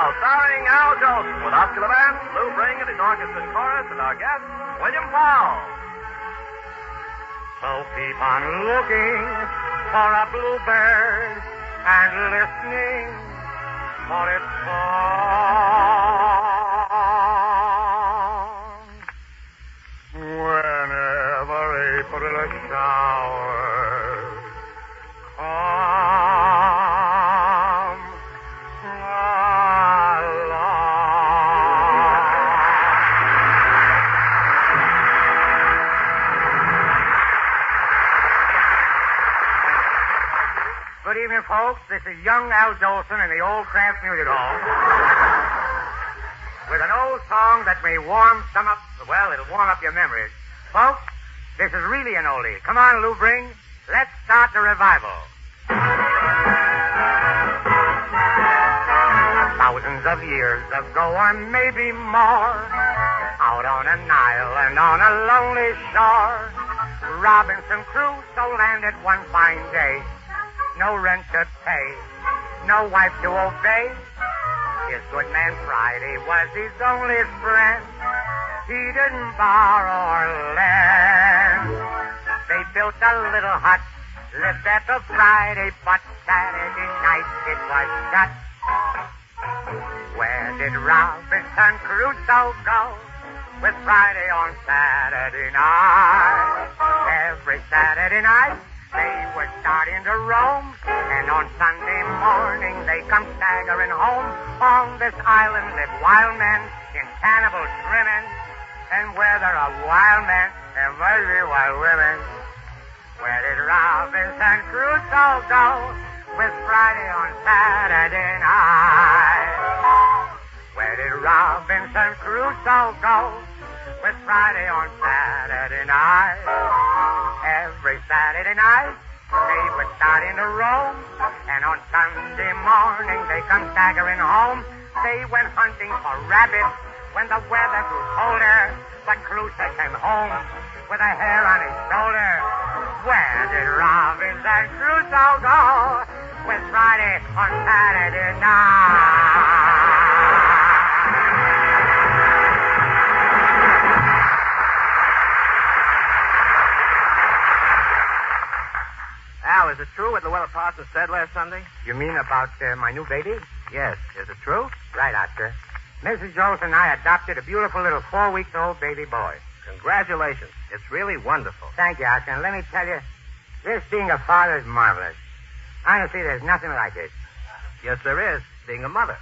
Powell, starring Al Jolson, with Oscar Levant, Lou Bring and his orchestra and chorus, and our guest, William Powell. So keep on looking for a bluebird and listening for its song. Whenever April showers come along. Good evening, folks. This is young Al Jolson in the old Kraft Music Hall with an old song that may warm some up. Well, it'll warm up your memories. Folks, this is really an oldie. Come on, Lou Bring. Let's start the revival. Thousands of years ago, or maybe more, out on an island on a lonely shore, Robinson Crusoe landed one fine day. No rent to pay, no wife to obey. His good man Friday was his only friend. He didn't borrow or lend. They built a little hut, lived there till Friday, but Saturday night it was shut. Where did Robinson Crusoe go with Friday on Saturday night? Every Saturday night they were starting to roam, and on Sunday morning they come staggering home. On this island live wild men in cannibal trimming, and where there are wild men, there must be wild women. Where did Robinson Crusoe go with Friday on Saturday night? Where did Robinson Crusoe go with Friday on Saturday night? Every Saturday night they were starting to roam, and on Sunday morning they come staggering home. They went hunting for rabbits when the weather grew colder, but Crusoe came home with a hair on his shoulder. Where did Robinson Crusoe go with Friday on Saturday night? Al, is it true what Luella Parsons said last Sunday? You mean about my new baby? Yes. Is it true? Right, Oscar. Mrs. Jolson and I adopted a beautiful little 4-week-old baby boy. Congratulations. It's really wonderful. Thank you, Oscar. And let me tell you, this being a father is marvelous. Honestly, there's nothing like it. Yes, there is. Being a mother.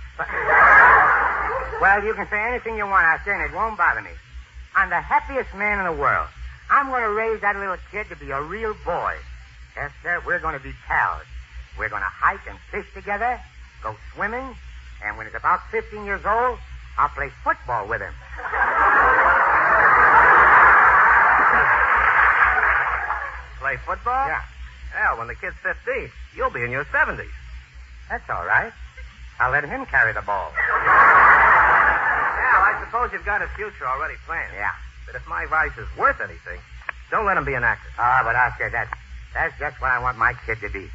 Well, you can say anything you want, Oscar, and it won't bother me. I'm the happiest man in the world. I'm going to raise that little kid to be a real boy. Yes, sir, we're going to be pals. We're going to hike and fish together, go swimming, and when he's about 15 years old, I'll play football with him. Play football? Yeah. Well, when the kid's 15, you'll be in your 70s. That's all right. I'll let him carry the ball. Al, I suppose you've got a future already planned. Yeah. But if my advice is worth anything, don't let him be an actor. But Oscar, that's just what I want my kid to be.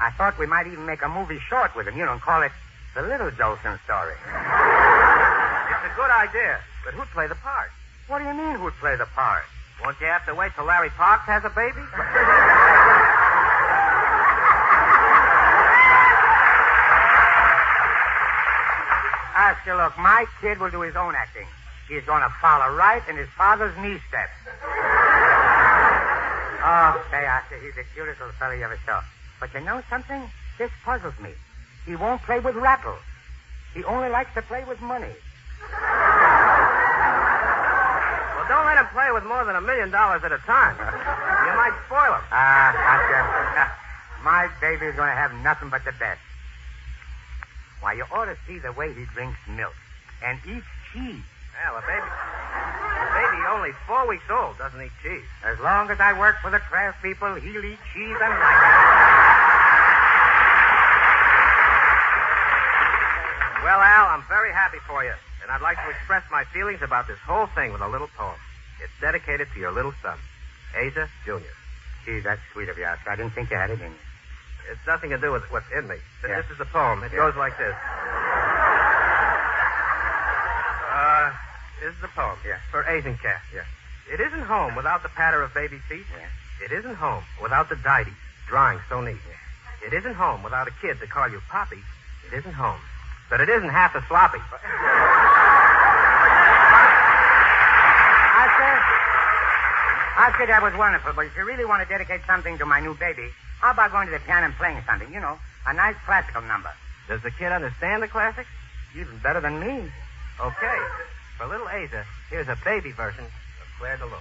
I thought we might even make a movie short with him, and call it The Little Jolson Story. It's a good idea, but who'd play the part? What do you mean, who'd play the part? Won't you have to wait till Larry Parks has a baby? Oscar, look, my kid will do his own acting. He's going to follow right in his father's knee steps. Oh, say, Oscar, he's the cutest little fellow you ever saw. But you know something? This puzzles me. He won't play with rattles. He only likes to play with money. Well, don't let him play with more than $1 million at a time. You might spoil him. Oscar, my baby's going to have nothing but the best. Why, you ought to see the way he drinks milk and eats cheese. Well, a baby only 4 weeks old doesn't eat cheese. As long as I work for the Kraft people, he'll eat cheese and like it. Well, Al, I'm very happy for you, and I'd like to express my feelings about this whole thing with a little poem. It's dedicated to your little son, Asa Jr. Gee, that's sweet of you, Oscar. I didn't think you had it in you. It's nothing to do with what's in me. But Yeah. This is a poem. It goes like this. is the poem. Yeah. For Azencast. Yeah. It isn't home without the patter of baby feet. Yeah. It isn't home without the didies, drawing so neat. Yeah. It isn't home without a kid to call you Poppy. It isn't home. But it isn't half as sloppy. Oscar, that was wonderful, but if you really want to dedicate something to my new baby, how about going to the piano and playing something? You know, a nice classical number. Does the kid understand the classics? Even better than me. Okay. For little Asa, here's a baby version of Claire de Lune.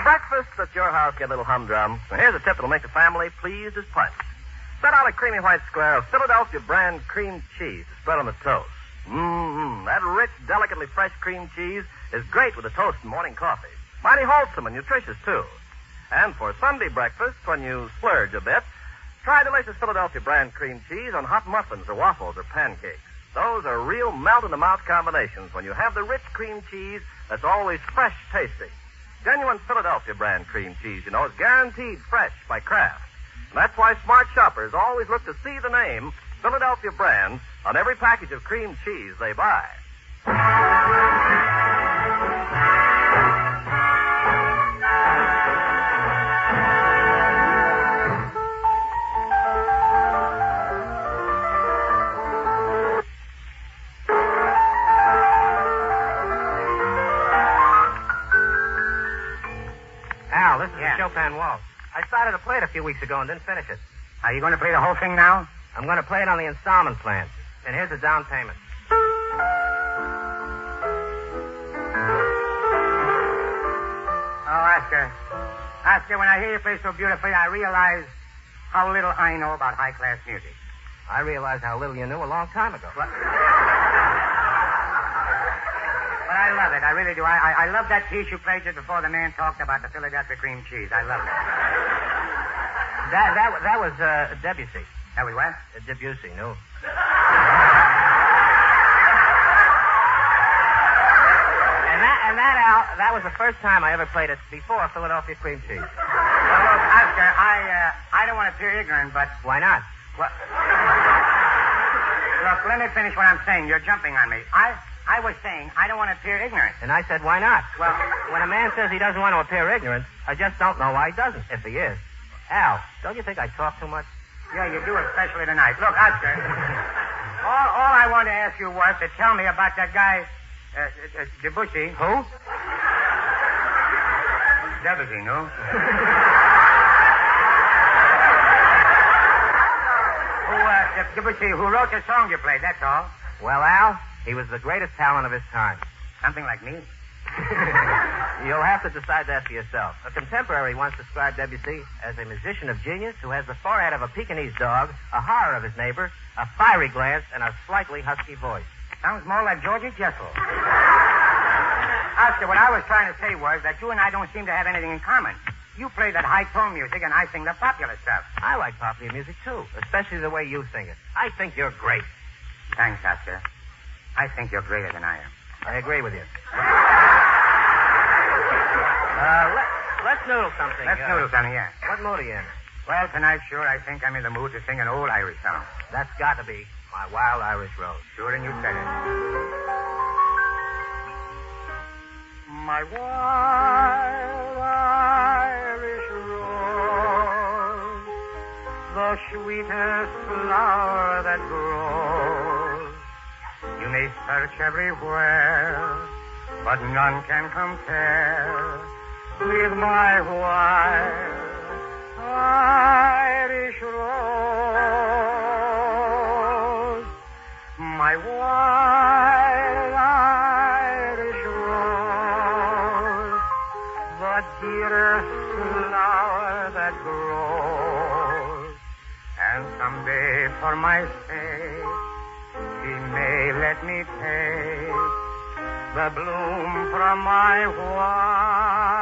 Breakfast at your house get a little humdrum. So here's a tip that'll make the family pleased as punch. Set out a creamy white square of Philadelphia brand cream cheese to spread on the toast. That rich, delicately fresh cream cheese is great with a toast and morning coffee. Mighty wholesome and nutritious, too. And for Sunday breakfast, when you splurge a bit, try delicious Philadelphia brand cream cheese on hot muffins or waffles or pancakes. Those are real melt-in-the-mouth combinations when you have the rich cream cheese that's always fresh tasting. Genuine Philadelphia brand cream cheese, you know, is guaranteed fresh by Kraft. And that's why smart shoppers always look to see the name Philadelphia brand on every package of cream cheese they buy. Al, this is the Chopin Waltz. I started to play it a few weeks ago and didn't finish it. Are you going to play the whole thing now? I'm going to play it on the installment plan. And here's the down payment. Oh, Oscar. Oscar, when I hear you play so beautifully, I realize how little I know about high-class music. I realized how little you knew a long time ago. But I love it. I really do. I love that piece you played just before the man talked about the Philadelphia cream cheese. I love it. That was Debussy. That was what? Debussy, no. And that, Al, that was the first time I ever played it before Philadelphia cream cheese. Well, look, Oscar, I don't want to appear ignorant, but... Why not? Well, look, let me finish what I'm saying. You're jumping on me. I was saying I don't want to appear ignorant. And I said, why not? Well, when a man says he doesn't want to appear ignorant, I just don't know why he doesn't, if he is. Al, don't you think I talk too much? yeah, you do, especially tonight. Look, Oscar, all I wanted to ask you was to tell me about that guy, Debussy. Who? Debussy, no? Debussy, who wrote the song you played, that's all. Well, Al, he was the greatest talent of his time. Something like me. You'll have to decide that for yourself. A contemporary once described Debussy as a musician of genius who has the forehead of a Pekingese dog, a horror of his neighbor, a fiery glance, and a slightly husky voice. Sounds more like Georgie Jessel. Oscar, what I was trying to say was that you and I don't seem to have anything in common. You play that high-tone music, and I sing the popular stuff. I like popular music, too, especially the way you sing it. I think you're great. Thanks, Oscar. I think you're greater than I am. I agree with you. Let's noodle something. Let's noodle something, yeah. What mood are you in? Well, tonight, sure, I think I'm in the mood to sing an old Irish song. That's got to be My Wild Irish Rose. Sure, and you said it. My wild Irish rose, the sweetest flower that grows. You may search everywhere, but none can compare with my wild Irish rose. My wild Irish rose, the dearest flower that grows. And someday for my sake, she may let me take the bloom from my wild